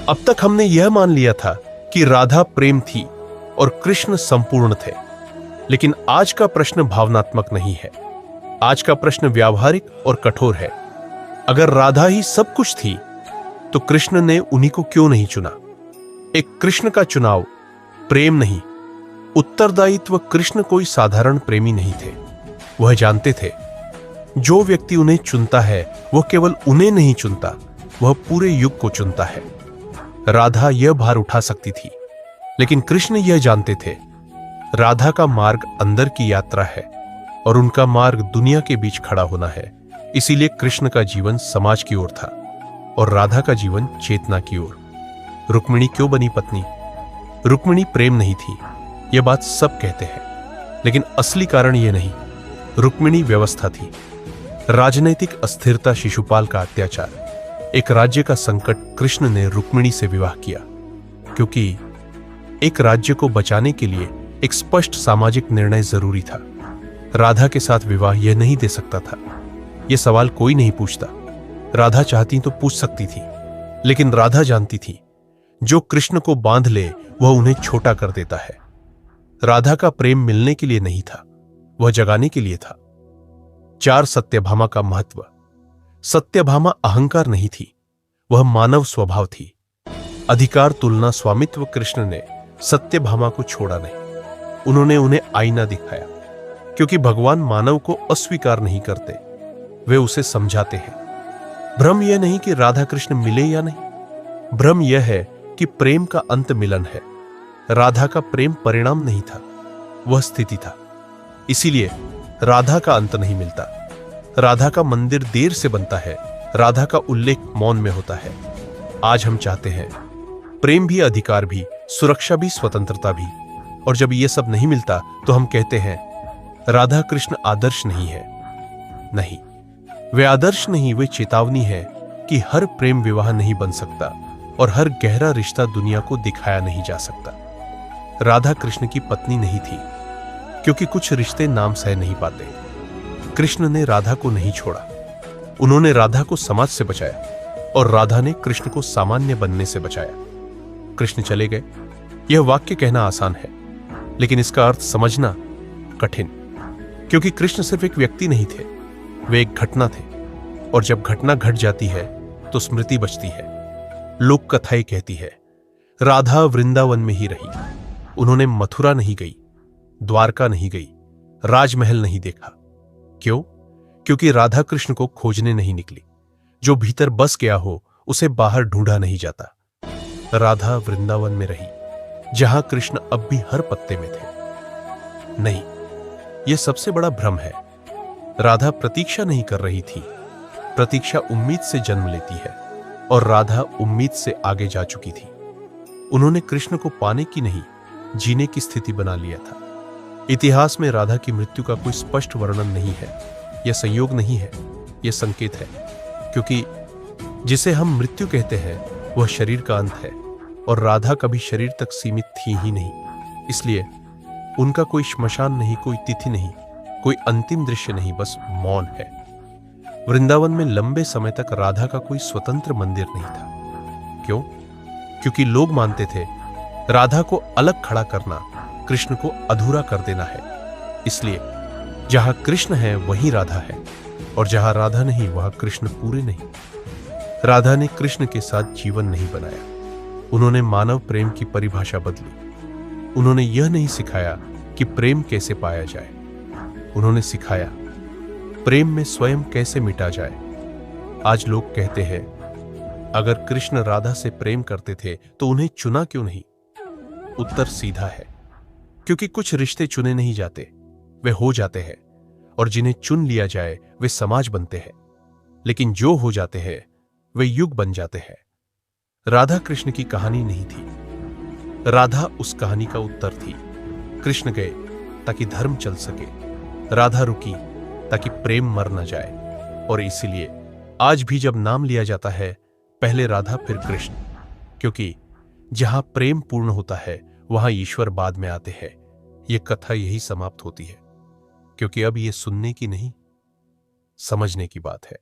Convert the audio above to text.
अब तक हमने यह मान लिया था कि राधा प्रेम थी और कृष्ण संपूर्ण थे, लेकिन आज का प्रश्न भावनात्मक नहीं है। आज का प्रश्न व्यावहारिक और कठोर है। अगर राधा ही सब कुछ थी तो कृष्ण ने उन्हीं को क्यों नहीं चुना? एक कृष्ण का चुनाव प्रेम नहीं, उत्तरदायित्व। कृष्ण कोई साधारण प्रेमी नहीं थे। वह जानते थे जो व्यक्ति उन्हें चुनता है वह केवल उन्हें नहीं चुनता, वह पूरे युग को चुनता है। राधा यह भार उठा सकती थी, लेकिन कृष्ण यह जानते थे राधा का मार्ग अंदर की यात्रा है और उनका मार्ग दुनिया के बीच खड़ा होना है। इसीलिए कृष्ण का जीवन समाज की ओर था और राधा का जीवन चेतना की ओर। रुक्मिणी क्यों बनी पत्नी? रुक्मिणी प्रेम नहीं थी, यह बात सब कहते हैं, लेकिन असली कारण यह नहीं। रुक्मिणी व्यवस्था थी। राजनैतिक अस्थिरता, शिशुपाल का अत्याचार, एक राज्य का संकट। कृष्ण ने रुक्मिणी से विवाह किया क्योंकि एक राज्य को बचाने के लिए एक स्पष्ट सामाजिक निर्णय जरूरी था। राधा के साथ विवाह यह नहीं दे सकता था। यह सवाल कोई नहीं पूछता। राधा चाहती तो पूछ सकती थी, लेकिन राधा जानती थी जो कृष्ण को बांध ले वह उन्हें छोटा कर देता है। राधा का प्रेम मिलने के लिए नहीं था, वह जगाने के लिए था। 4 सत्यभामा का महत्व। सत्यभामा अहंकार नहीं थी, वह मानव स्वभाव थी। अधिकार, तुलना, स्वामित्व। कृष्ण ने सत्यभामा को छोड़ा नहीं, उन्होंने उन्हें आईना दिखाया, क्योंकि भगवान मानव को अस्वीकार नहीं करते, वे उसे समझाते हैं। भ्रम यह नहीं कि राधा कृष्ण मिले या नहीं, भ्रम यह है कि प्रेम का अंत मिलन है। राधा का प्रेम परिणाम नहीं था, वह स्थिति था। इसीलिए राधा का अंत नहीं मिलता। राधा का मंदिर देर से बनता है, राधा का उल्लेख मौन में होता है। आज हम चाहते हैं प्रेम भी, अधिकार भी, सुरक्षा भी, स्वतंत्रता भी, और जब यह सब नहीं मिलता तो हम कहते हैं राधा कृष्ण आदर्श नहीं है। नहीं, वे आदर्श नहीं, वे चेतावनी है कि हर प्रेम विवाह नहीं बन सकता और हर गहरा रिश्ता दुनिया को दिखाया नहीं जा सकता। राधा कृष्ण की पत्नी नहीं थी क्योंकि कुछ रिश्ते नाम सह नहीं पाते। कृष्ण ने राधा को नहीं छोड़ा, उन्होंने राधा को समाज से बचाया और राधा ने कृष्ण को सामान्य बनने से बचाया। कृष्ण चले गए, यह वाक्य कहना आसान है, लेकिन इसका अर्थ समझना कठिन, क्योंकि कृष्ण सिर्फ एक व्यक्ति नहीं थे, वे एक घटना थे। और जब घटना घट जाती है तो स्मृति बचती है। लोक कथाएं कहती है राधा वृंदावन में ही रही, उन्होंने मथुरा नहीं गई, द्वारका नहीं गई, राजमहल नहीं देखा। क्यों? क्योंकि राधा कृष्ण को खोजने नहीं निकली। जो भीतर बस गया हो उसे बाहर ढूंढा नहीं जाता। राधा वृंदावन में रही, जहां कृष्ण अब भी हर पत्ते में थे। नहीं, यह सबसे बड़ा भ्रम है। राधा प्रतीक्षा नहीं कर रही थी, प्रतीक्षा उम्मीद से जन्म लेती है, और राधा उम्मीद से आगे जा चुकी थी। उन्होंने कृष्ण को पाने की नहीं, जीने की स्थिति बना लिया था। इतिहास में राधा की मृत्यु का कोई स्पष्ट वर्णन नहीं है। यह संयोग नहीं है, यह संकेत है, क्योंकि जिसे हम मृत्यु कहते हैं वह शरीर का अंत है, और राधा कभी शरीर तक सीमित थी ही नहीं। इसलिए उनका कोई श्मशान नहीं, कोई तिथि नहीं, कोई अंतिम दृश्य नहीं, बस मौन है। वृंदावन में लंबे समय तक राधा का कोई स्वतंत्र मंदिर नहीं था। क्यों? क्योंकि लोग मानते थे राधा को अलग खड़ा करना कृष्ण को अधूरा कर देना है। इसलिए जहां कृष्ण है वहीं राधा है, और जहां राधा नहीं वहां कृष्ण पूरे नहीं। राधा ने कृष्ण के साथ जीवन नहीं बनाया, उन्होंने मानव प्रेम की परिभाषा बदली। उन्होंने यह नहीं सिखाया कि प्रेम कैसे पाया जाए, उन्होंने सिखाया प्रेम में स्वयं कैसे मिटा जाए। आज लोग कहते हैं अगर कृष्ण राधा से प्रेम करते थे तो उन्हें चुना क्यों नहीं? उत्तर सीधा है, क्योंकि कुछ रिश्ते चुने नहीं जाते, वे हो जाते हैं, और जिन्हें चुन लिया जाए वे समाज बनते हैं, लेकिन जो हो जाते हैं वे युग बन जाते हैं। राधा कृष्ण की कहानी नहीं थी, राधा उस कहानी का उत्तर थी। कृष्ण गए ताकि धर्म चल सके, राधा रुकी ताकि प्रेम मर न जाए। और इसीलिए आज भी जब नाम लिया जाता है पहले राधा फिर कृष्ण, क्योंकि जहां प्रेम पूर्ण होता है वहां ईश्वर बाद में आते हैं। यह कथा यही समाप्त होती है, क्योंकि अब यह सुनने की नहीं, समझने की बात है।